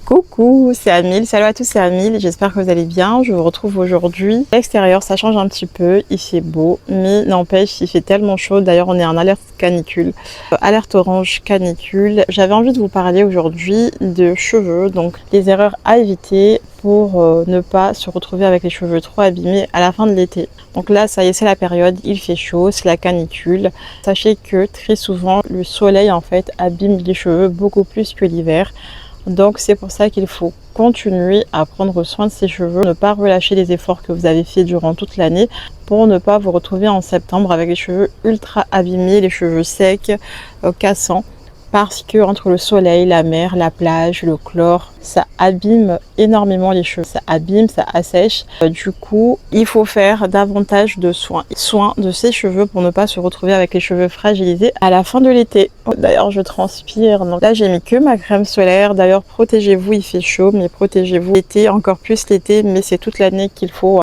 Coucou, c'est Amile. Salut à tous, c'est Amile. J'espère que vous allez bien. Je vous retrouve aujourd'hui. L'extérieur, ça change un petit peu. Il fait beau, mais n'empêche, il fait tellement chaud. D'ailleurs, on est en alerte canicule. Alerte orange canicule. J'avais envie de vous parler aujourd'hui de cheveux, donc les erreurs à éviter pour ne pas se retrouver avec les cheveux trop abîmés à la fin de l'été. Donc là, ça y est, c'est la période, il fait chaud, c'est la canicule. Sachez que très souvent, le soleil en fait abîme les cheveux beaucoup plus que l'hiver. Donc c'est pour ça qu'il faut continuer à prendre soin de ses cheveux, ne pas relâcher les efforts que vous avez fait durant toute l'année pour ne pas vous retrouver en septembre avec les cheveux ultra abîmés, les cheveux secs, cassants. Parce que entre le soleil, la mer, la plage, le chlore, ça abîme énormément les cheveux. Ça abîme, ça assèche. Du coup, il faut faire davantage de soins de ses cheveux pour ne pas se retrouver avec les cheveux fragilisés à la fin de l'été. D'ailleurs, je transpire. Donc là, j'ai mis que ma crème solaire. D'ailleurs, protégez-vous, il fait chaud, mais protégez-vous l'été, encore plus l'été. Mais c'est toute l'année qu'il faut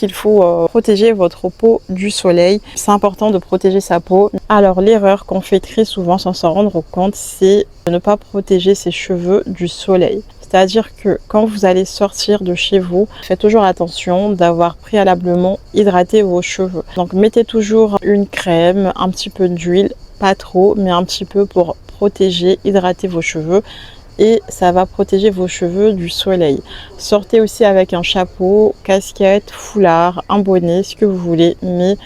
protéger votre peau du soleil. C'est important de protéger sa peau. Alors, l'erreur qu'on fait très souvent sans s'en rendre compte, c'est de ne pas protéger ses cheveux du soleil. C'est-à-dire que quand vous allez sortir de chez vous, faites toujours attention d'avoir préalablement hydraté vos cheveux. Donc mettez toujours une crème, un petit peu d'huile, pas trop, mais un petit peu pour protéger, hydrater vos cheveux. Et ça va protéger vos cheveux du soleil. Sortez aussi avec un chapeau, casquette, foulard, un bonnet, ce que vous voulez, mais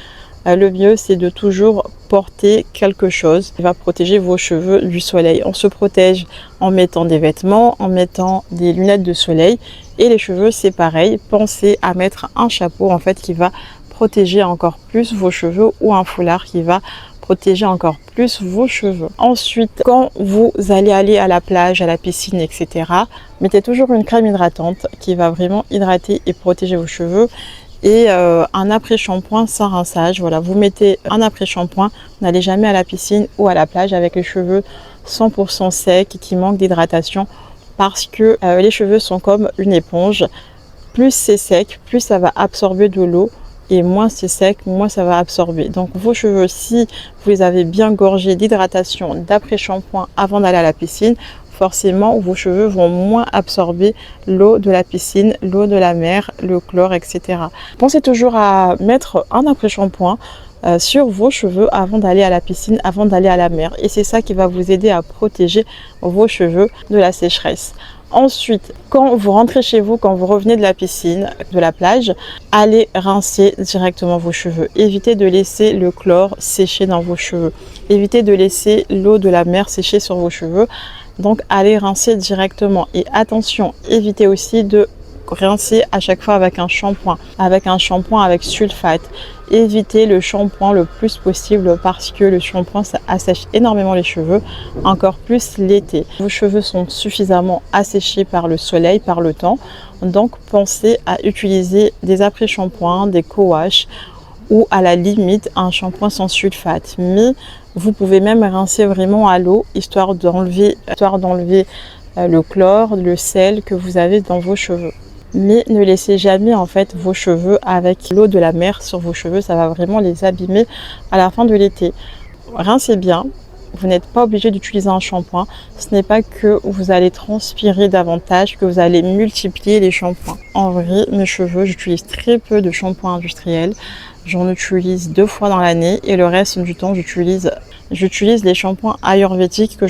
le mieux c'est de toujours porter quelque chose qui va protéger vos cheveux du soleil. On se protège en mettant des vêtements, en mettant des lunettes de soleil, et les cheveux c'est pareil. Pensez à mettre un chapeau en fait qui va protéger encore plus vos cheveux, ou un foulard qui va protéger encore plus vos cheveux. Ensuite, quand vous allez aller à la plage, à la piscine, etc., mettez toujours une crème hydratante qui va vraiment hydrater et protéger vos cheveux. Et un après-shampoing sans rinçage. Voilà, vous mettez un après-shampoing, n'allez jamais à la piscine ou à la plage avec les cheveux 100% secs qui manquent d'hydratation, parce que les cheveux sont comme une éponge. Plus c'est sec, plus ça va absorber de l'eau, et moins c'est sec, moins ça va absorber. Donc vos cheveux, si vous les avez bien gorgés d'hydratation, d'après-shampoing avant d'aller à la piscine, forcément vos cheveux vont moins absorber l'eau de la piscine, l'eau de la mer, le chlore, etc. Pensez toujours à mettre un après-shampoing sur vos cheveux avant d'aller à la piscine, avant d'aller à la mer. Et c'est ça qui va vous aider à protéger vos cheveux de la sécheresse. Ensuite, quand vous rentrez chez vous, quand vous revenez de la piscine, de la plage, allez rincer directement vos cheveux. Évitez de laisser le chlore sécher dans vos cheveux. Évitez de laisser l'eau de la mer sécher sur vos cheveux. Donc allez rincer directement. Et attention, évitez aussi de rincer à chaque fois avec un shampoing avec sulfate. Évitez le shampoing le plus possible, parce que le shampoing ça assèche énormément les cheveux, encore plus l'été. Vos cheveux sont suffisamment asséchés par le soleil, par le temps, donc pensez à utiliser des après-shampoings, des co-wash, ou à la limite un shampoing sans sulfate. Mais vous pouvez même rincer vraiment à l'eau, histoire d'enlever le chlore, le sel que vous avez dans vos cheveux. Mais ne laissez jamais en fait vos cheveux avec l'eau de la mer sur vos cheveux, ça va vraiment les abîmer à la fin de l'été. Rincez bien, vous n'êtes pas obligé d'utiliser un shampoing, ce n'est pas que vous allez transpirer davantage, que vous allez multiplier les shampoings. En vrai, mes cheveux, j'utilise très peu de shampoing industriel, j'en utilise 2 fois dans l'année, et le reste du temps j'utilise les shampoings ayurvédiques que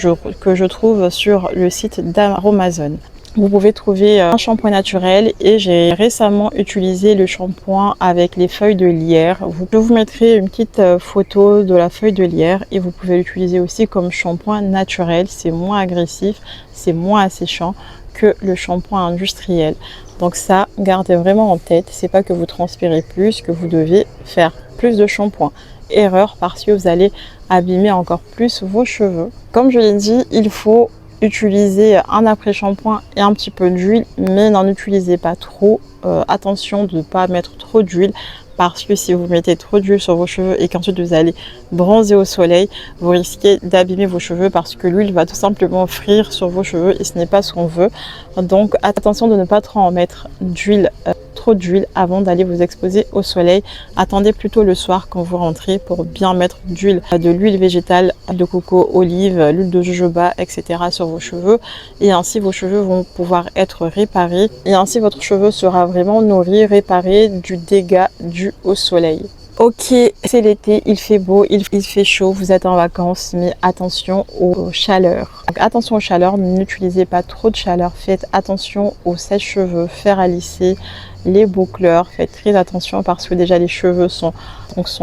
je trouve sur le site d'Aromazone. Vous pouvez trouver un shampoing naturel, et j'ai récemment utilisé le shampoing avec les feuilles de lierre. Je vous mettrai une petite photo de la feuille de lierre, et vous pouvez l'utiliser aussi comme shampoing naturel. C'est moins agressif, c'est moins asséchant que le shampoing industriel. Donc ça, gardez vraiment en tête, c'est pas que vous transpirez plus que vous devez faire plus de shampoing. Erreur, parce que vous allez abîmer encore plus vos cheveux. Comme je l'ai dit, il faut utiliser un après-shampoing et un petit peu d'huile, mais n'en utilisez pas trop. Attention de ne pas mettre trop d'huile, parce que si vous mettez trop d'huile sur vos cheveux et qu'ensuite vous allez bronzer au soleil, vous risquez d'abîmer vos cheveux parce que l'huile va tout simplement frire sur vos cheveux et ce n'est pas ce qu'on veut. Donc attention de ne pas trop en mettre d'huile, trop d'huile avant d'aller vous exposer au soleil. Attendez plutôt le soir quand vous rentrez pour bien mettre de l'huile végétale, de coco, olive, l'huile de jojoba, etc. sur vos cheveux et ainsi vos cheveux vont pouvoir être réparés et ainsi votre cheveu sera vraiment nourri, réparé du dégât dû au soleil. Ok, c'est l'été, il fait beau, il fait chaud, vous êtes en vacances, mais attention aux chaleurs. Donc, attention aux chaleurs, n'utilisez pas trop de chaleur, faites attention aux sèche-cheveux, fer à lisser, les boucleurs, faites très attention parce que déjà les cheveux sont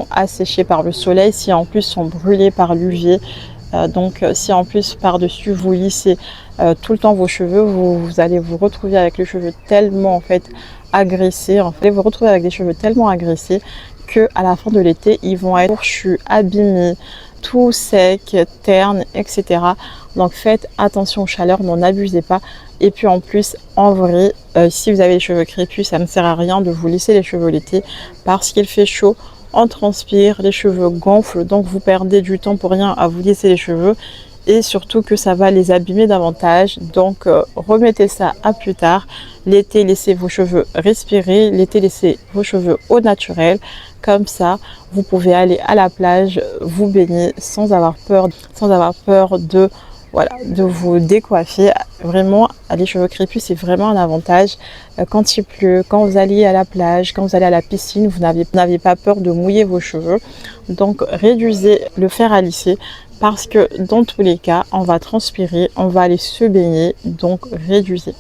asséchés par le soleil, si en plus sont brûlés par l'UV. Donc si en plus par-dessus vous lissez tout le temps vos cheveux, vous allez vous retrouver avec les cheveux tellement en fait agressés, vous allez vous retrouver avec des cheveux tellement agressés que à la fin de l'été ils vont être fourchus, abîmés, tout secs, ternes, etc. Donc faites attention aux chaleurs, n'en abusez pas. Et puis en plus, en vrai, si vous avez les cheveux crépus, ça ne sert à rien de vous lisser les cheveux l'été parce qu'il fait chaud. On transpire, les cheveux gonflent, donc vous perdez du temps pour rien à vous lisser les cheveux et surtout que ça va les abîmer davantage. Donc remettez ça à plus tard. L'été, laissez vos cheveux respirer, l'été, laissez vos cheveux au naturel. Comme ça, vous pouvez aller à la plage, vous baigner sans avoir peur de vous décoiffer. Vraiment, les cheveux crépus, c'est vraiment un avantage. Quand il pleut, quand vous allez à la plage, quand vous allez à la piscine, vous n'avez pas peur de mouiller vos cheveux. Donc, réduisez le fer à lisser parce que dans tous les cas, on va transpirer, on va aller se baigner. Donc, réduisez.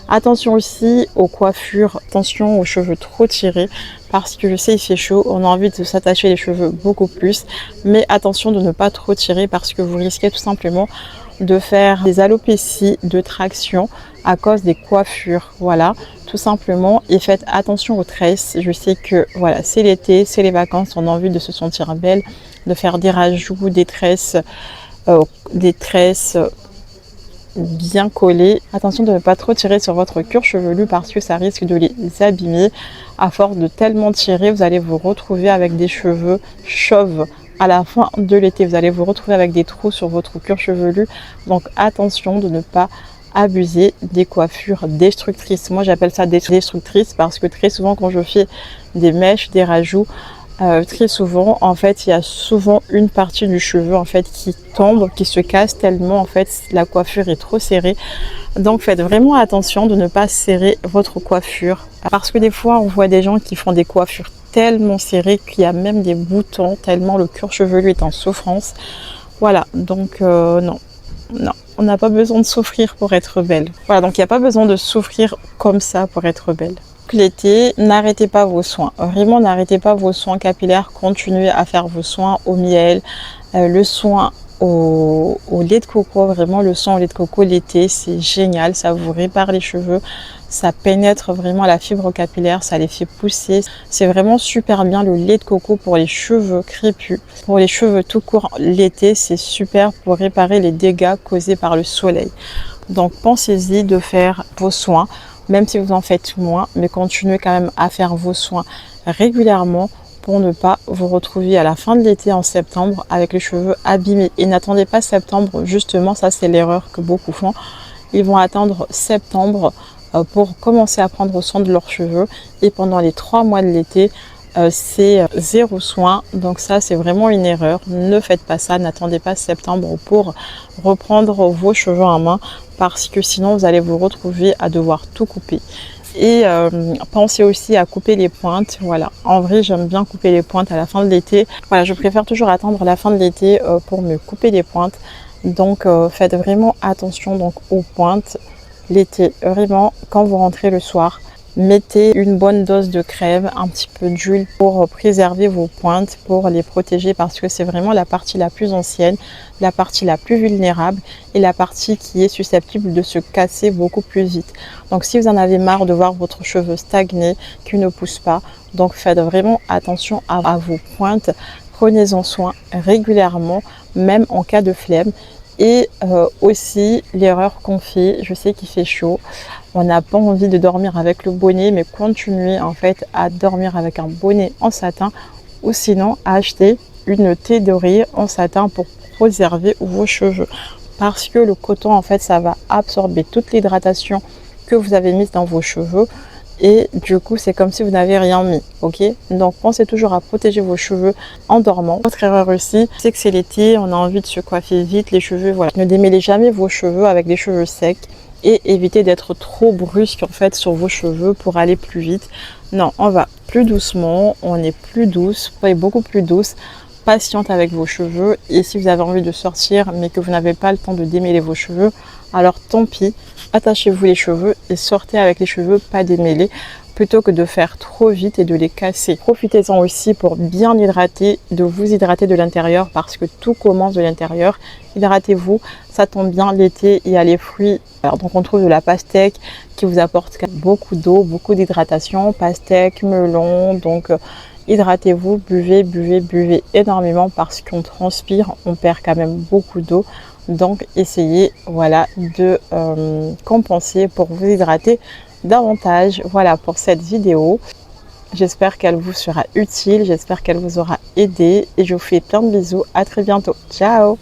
Attention aussi aux coiffures, attention aux cheveux trop tirés parce que je sais il fait chaud, on a envie de s'attacher les cheveux beaucoup plus. Mais attention de ne pas trop tirer parce que vous risquez tout simplement de faire des alopécies de traction à cause des coiffures, voilà, tout simplement. Et faites attention aux tresses. Je sais que voilà, c'est l'été, c'est les vacances, on a envie de se sentir belle, de faire des rajouts, des tresses bien collées. Attention de ne pas trop tirer sur votre cuir chevelu parce que ça risque de les abîmer. À force de tellement tirer, vous allez vous retrouver avec des cheveux chauves. À la fin de l'été, vous allez vous retrouver avec des trous sur votre cuir chevelu. Donc attention de ne pas abuser des coiffures destructrices. Moi j'appelle ça destructrices parce que très souvent quand je fais des mèches, des rajouts, très souvent en fait il y a souvent une partie du cheveu en fait qui tombe, qui se casse tellement en fait la coiffure est trop serrée. Donc faites vraiment attention de ne pas serrer votre coiffure parce que des fois on voit des gens qui font des coiffures tellement serrées qu'il y a même des boutons tellement le cuir chevelu est en souffrance. Voilà, donc non, on n'a pas besoin de souffrir pour être belle. Voilà, donc il n'y a pas besoin de souffrir comme ça pour être belle. L'été, n'arrêtez pas vos soins. Vraiment, n'arrêtez pas vos soins capillaires. Continuez à faire vos soins au miel, le soin au lait de coco. Vraiment, le soin au lait de coco l'été, c'est génial. Ça vous répare les cheveux. Ça pénètre vraiment la fibre capillaire. Ça les fait pousser. C'est vraiment super bien le lait de coco pour les cheveux crépus. Pour les cheveux tout court, l'été, c'est super pour réparer les dégâts causés par le soleil. Donc, pensez-y de faire vos soins. Même si vous en faites moins, mais continuez quand même à faire vos soins régulièrement pour ne pas vous retrouver à la fin de l'été en septembre avec les cheveux abîmés. Et n'attendez pas septembre, justement, ça c'est l'erreur que beaucoup font. Ils vont attendre septembre pour commencer à prendre soin de leurs cheveux et pendant les 3 mois de l'été, c'est zéro soin. Donc ça c'est vraiment une erreur. Ne faites pas ça, n'attendez pas septembre pour reprendre vos cheveux en main parce que sinon vous allez vous retrouver à devoir tout couper. Et pensez aussi à couper les pointes. Voilà, en vrai j'aime bien couper les pointes à la fin de l'été. Voilà, je préfère toujours attendre la fin de l'été pour me couper les pointes. Donc faites vraiment attention donc aux pointes l'été. Vraiment, quand vous rentrez le soir, mettez une bonne dose de crème, un petit peu d'huile pour préserver vos pointes, pour les protéger parce que c'est vraiment la partie la plus ancienne, la partie la plus vulnérable et la partie qui est susceptible de se casser beaucoup plus vite. Donc si vous en avez marre de voir votre cheveu stagner, qu'il ne pousse pas, donc faites vraiment attention à vos pointes. Prenez-en soin régulièrement, même en cas de flemme. Et aussi l'erreur qu'on fait, je sais qu'il fait chaud, on n'a pas envie de dormir avec le bonnet, mais continuez en fait à dormir avec un bonnet en satin ou sinon à acheter une thé d'oreiller en satin pour préserver vos cheveux. Parce que le coton en fait ça va absorber toute l'hydratation que vous avez mise dans vos cheveux et du coup c'est comme si vous n'avez rien mis, ok? Donc pensez toujours à protéger vos cheveux en dormant. Autre erreur aussi, c'est que c'est l'été, on a envie de se coiffer vite les cheveux, voilà. Ne démêlez jamais vos cheveux avec des cheveux secs et évitez d'être trop brusque en fait sur vos cheveux pour aller plus vite. Non, on va plus doucement, on est plus douce, beaucoup plus douce, patiente avec vos cheveux. Et si vous avez envie de sortir mais que vous n'avez pas le temps de démêler vos cheveux, alors tant pis, attachez-vous les cheveux et sortez avec les cheveux pas démêlés plutôt que de faire trop vite et de les casser. Profitez-en aussi pour bien hydrater, de vous hydrater de l'intérieur parce que tout commence de l'intérieur. Hydratez-vous, ça tombe bien, l'été, il y a les fruits. Alors, donc on trouve de la pastèque qui vous apporte beaucoup d'eau, beaucoup d'hydratation, pastèque, melon, donc hydratez-vous, buvez énormément parce qu'on transpire, on perd quand même beaucoup d'eau. Donc essayez voilà, de compenser pour vous hydrater davantage. Voilà pour cette vidéo. J'espère qu'elle vous sera utile, j'espère qu'elle vous aura aidé et je vous fais plein de bisous. À très bientôt. Ciao!